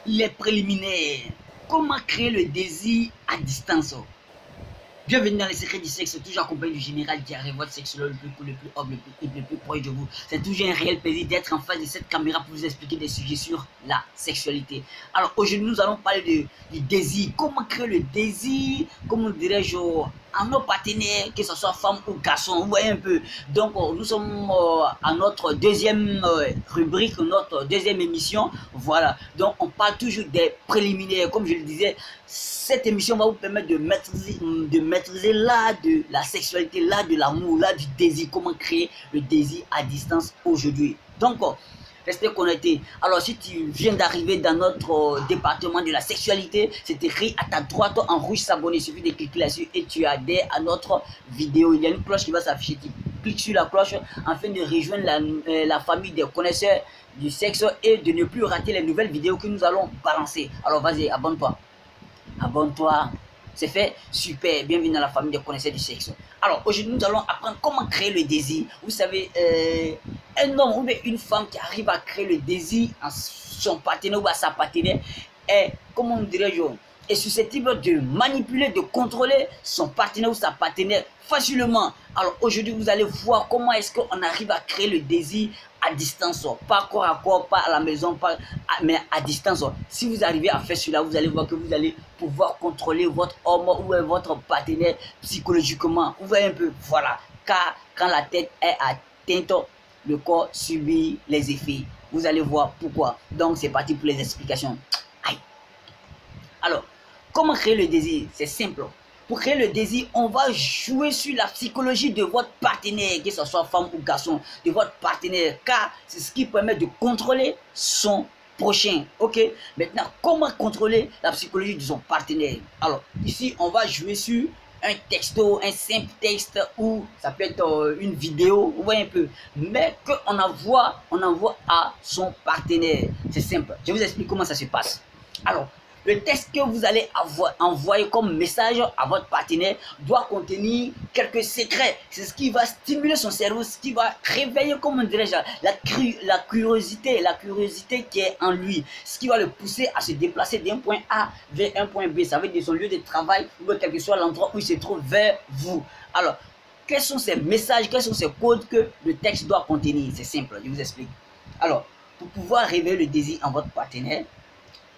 les préliminaires. Comment créer le désir à distance? Bienvenue dans les secrets du sexe, toujours accompagné du général Diarrhée, votre sexologue le plus cool, le plus humble, le plus proche de vous. C'est toujours un réel plaisir d'être en face de cette caméra pour vous expliquer des sujets sur la sexualité. Alors aujourd'hui, nous allons parler du désir. Comment créer le désir, comment dirais-je, à nos partenaires, que ce soit femme ou garçon, vous voyez un peu. Donc nous sommes à notre deuxième rubrique, notre deuxième émission. Voilà, donc on parle toujours des préliminaires. Comme je le disais, cette émission va vous permettre de maîtriser l'art de la sexualité, l'art de l'amour, l'art du désir, comment créer le désir à distance aujourd'hui. Donc restez connectés. Alors si tu viens d'arriver dans notre département de la sexualité, c'est écrit à ta droite en rouge s'abonner. Il suffit de cliquer là-dessus et tu adhères à notre vidéo. Il y a une cloche qui va s'afficher. Tu cliques sur la cloche afin de rejoindre la famille des connaisseurs du sexe et de ne plus rater les nouvelles vidéos que nous allons balancer. Alors vas-y, abonne-toi. Abonne-toi. C'est fait? Super. Bienvenue dans la famille des connaisseurs du sexe. Alors, aujourd'hui, nous allons apprendre comment créer le désir. Vous savez, un homme ou bien une femme qui arrive à créer le désir en son partenaire ou à sa partenaire est, comment dirais-je, est susceptible de manipuler, de contrôler son partenaire ou sa partenaire facilement. Alors, aujourd'hui, vous allez voir comment est-ce qu'on arrive à créer le désir à distance, pas corps à corps, pas à la maison, mais à distance. Si vous arrivez à faire cela, vous allez voir que vous allez pouvoir contrôler votre homme ou votre partenaire psychologiquement. Vous voyez un peu, voilà. Car quand la tête est atteinte, le corps subit les effets. Vous allez voir pourquoi. Donc c'est parti pour les explications. Aïe. Alors, comment créer le désir? C'est simple. Pour créer le désir, on va jouer sur la psychologie de votre partenaire, que ce soit femme ou garçon, de votre partenaire, car c'est ce qui permet de contrôler son prochain. Ok? Maintenant, comment contrôler la psychologie de son partenaire? Alors, ici, on va jouer sur un texto, un simple texte, ou ça peut être une vidéo, vous voyez un peu, mais qu'on envoie à son partenaire. C'est simple. Je vous explique comment ça se passe. Alors, le texte que vous allez envoyer comme message à votre partenaire doit contenir quelques secrets. C'est ce qui va stimuler son cerveau, ce qui va réveiller, comment dirais-je, la curiosité qui est en lui. Ce qui va le pousser à se déplacer d'un point A vers un point B. Ça veut dire de son lieu de travail ou quel que soit l'endroit où il se trouve vers vous. Alors, quels sont ces messages, quels sont ces codes que le texte doit contenir? C'est simple, je vous explique. Alors, pour pouvoir réveiller le désir en votre partenaire,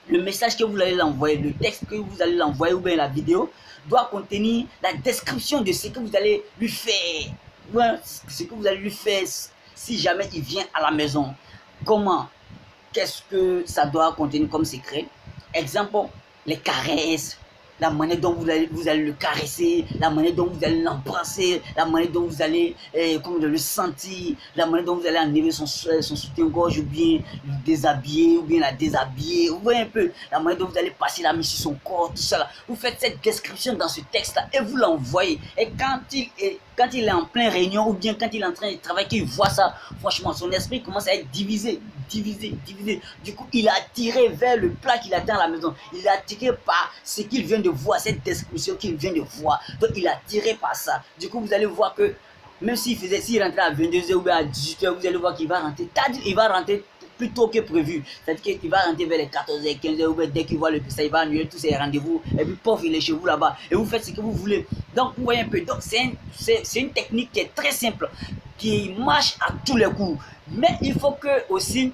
le message que vous allez l'envoyer, le texte que vous allez l'envoyer ou bien la vidéo doit contenir la description de ce que vous allez lui faire. Ouais, ce que vous allez lui faire si jamais il vient à la maison. Comment? Qu'est-ce que ça doit contenir comme secret? Exemple, les caresses, la manière dont vous allez le caresser, la manière dont vous allez l'embrasser, la manière dont vous allez le sentir, la manière dont vous allez enlever son soutien-gorge ou bien le déshabiller ou bien la déshabiller. Vous voyez un peu la manière dont vous allez passer la main sur son corps, tout ça là. Vous faites cette description dans ce texte-là et vous l'envoyez. Et quand il est en pleine réunion ou bien quand il est en train de travailler, qu'il voit ça, franchement, son esprit commence à être divisé. Du coup, il est attiré vers le plat qu'il attend à la maison. Il est attiré par ce qu'il vient de voir, cette description qu'il vient de voir. Donc, il est attiré par ça. Du coup, vous allez voir que même s'il rentrait à 22h ou à 18h, vous allez voir qu'il va rentrer. Il va rentrer plus tôt que prévu. C'est-à-dire qu'il va rentrer vers les 14h, 15h, ou bien dès qu'il voit le ça, il va annuler tous ses rendez-vous. Et puis, pof, il est chez vous là-bas. Et vous faites ce que vous voulez. Donc, vous voyez un peu. Donc, c'est une technique qui est très simple, qui marche à tous les coups. Mais il faut que aussi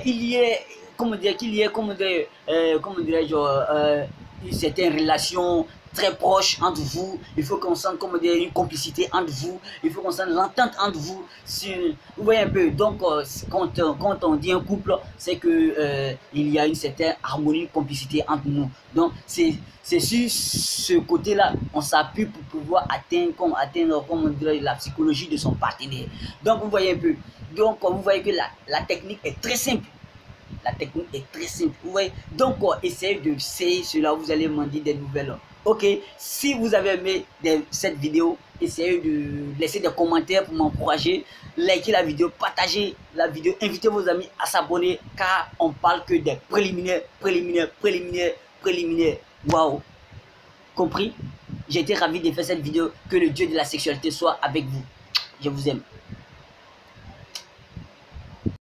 il y ait, une certaine relation très proche entre vous. Il faut qu'on sente une complicité entre vous. Il faut qu'on sente l'entente entre vous. Vous voyez un peu. Donc, quand on dit un couple, c'est que il y a une certaine harmonie, une complicité entre nous. Donc, c'est sur ce côté-là, on s'appuie pour pouvoir atteindre la psychologie de son partenaire. Donc, vous voyez un peu. Donc, vous voyez que la technique est très simple. La technique est très simple. Vous voyez? Donc, essayez de essayer cela. Vous allez m'en dire des nouvelles. Ok, si vous avez aimé cette vidéo, essayez de laisser des commentaires pour m'encourager. Likez la vidéo, partagez la vidéo, invitez vos amis à s'abonner car on parle que des préliminaires. Waouh! Compris? J'ai été ravi de faire cette vidéo. Que le Dieu de la sexualité soit avec vous. Je vous aime.